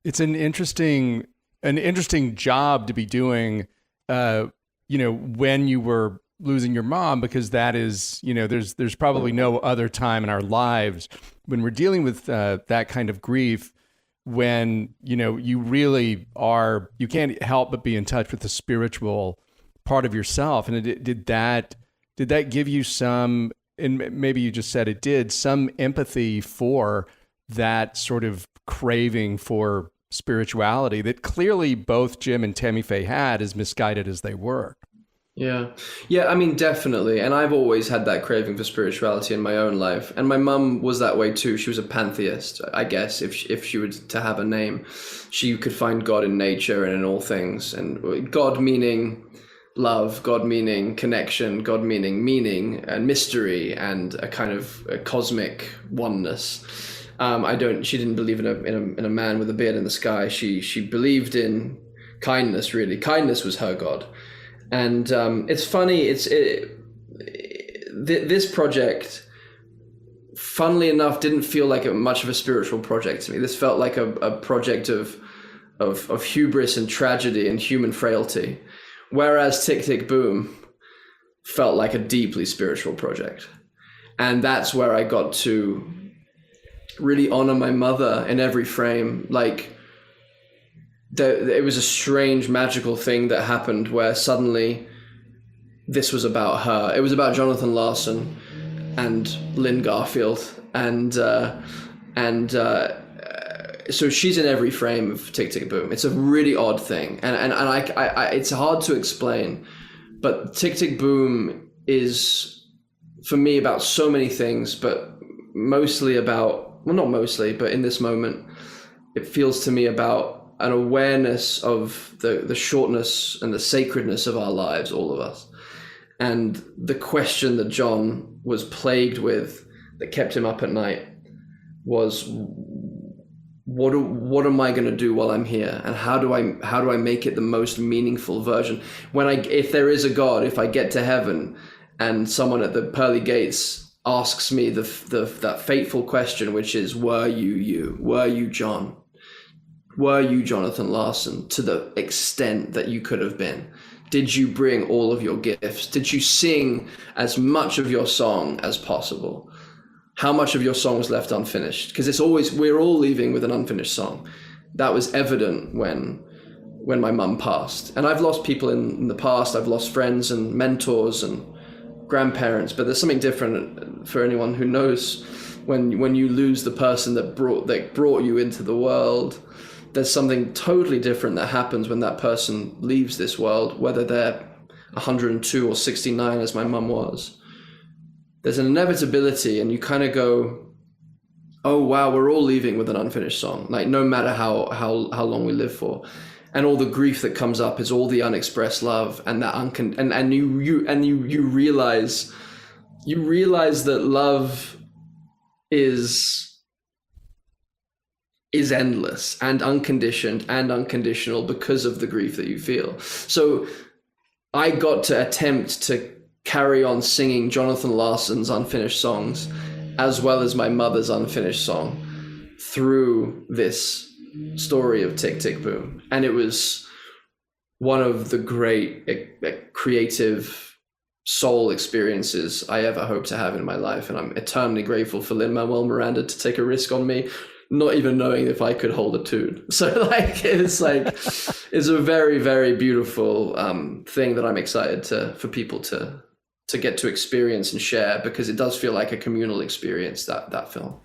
It's an interesting job to be doing, when you were losing your mom, because that is, there's probably no other time in our lives when we're dealing with that kind of grief, when, you really are, you can't help but be in touch with the spiritual part of yourself. And did that give you some, and maybe you just said it did, some empathy for that sort of craving for spirituality that clearly both Jim and Tammy Faye had, as misguided as they were? Yeah. Yeah, I mean, definitely. And I've always had that craving for spirituality in my own life. And my mum was that way too. She was a pantheist, I guess, if she were to have a name. She could find God in nature and in all things. And God meaning love, God meaning connection, God meaning and mystery, and a kind of a cosmic oneness. She didn't believe in a man with a beard in the sky. She believed in kindness, really. Kindness was her God. And it's funny, this project, funnily enough, didn't feel like much of a spiritual project to me. This felt like a project of hubris and tragedy and human frailty, whereas Tick, Tick, Boom felt like a deeply spiritual project. And that's where I got to really honor my mother in every frame. Like, it was a strange, magical thing that happened where suddenly this was about her. It was about Jonathan Larson and Lynn Garfield, and so she's in every frame of Tick, Tick, Boom. It's a really odd thing, and I it's hard to explain, but Tick, Tick, Boom is for me about so many things, but mostly about, well, not mostly, but in this moment, it feels to me about an awareness of the shortness and the sacredness of our lives, all of us. And the question that John was plagued with, that kept him up at night, was, what am I going to do while I'm here? And how do I make it the most meaningful version? If there is a God, if I get to heaven and someone at the pearly gates asks me that fateful question, which is, were you? Were you John? Were you Jonathan Larson to the extent that you could have been? Did you bring all of your gifts? Did you sing as much of your song as possible? How much of your song was left unfinished? Because we're all leaving with an unfinished song. That was evident when my mum passed. And I've lost people in the past. I've lost friends and mentors and grandparents, but there's something different for anyone who knows when you lose the person that brought you into the world. There's something totally different that happens when that person leaves this world, whether they're 102 or 69, as my mum was. There's an inevitability, and you kind of go, oh, wow, we're all leaving with an unfinished song. Like, no matter how long we live for. And all the grief that comes up is all the unexpressed love, and that and you realize that love is endless and unconditioned and unconditional because of the grief that you feel. So I got to attempt to carry on singing Jonathan Larson's unfinished songs as well as my mother's unfinished song through this story of Tick, Tick, Boom. And it was one of the great creative soul experiences I ever hope to have in my life. And I'm eternally grateful for Lin-Manuel Miranda to take a risk on me, not even knowing if I could hold a tune. So it's a very, very beautiful thing that I'm excited for people to get to experience and share, because it does feel like a communal experience, that film.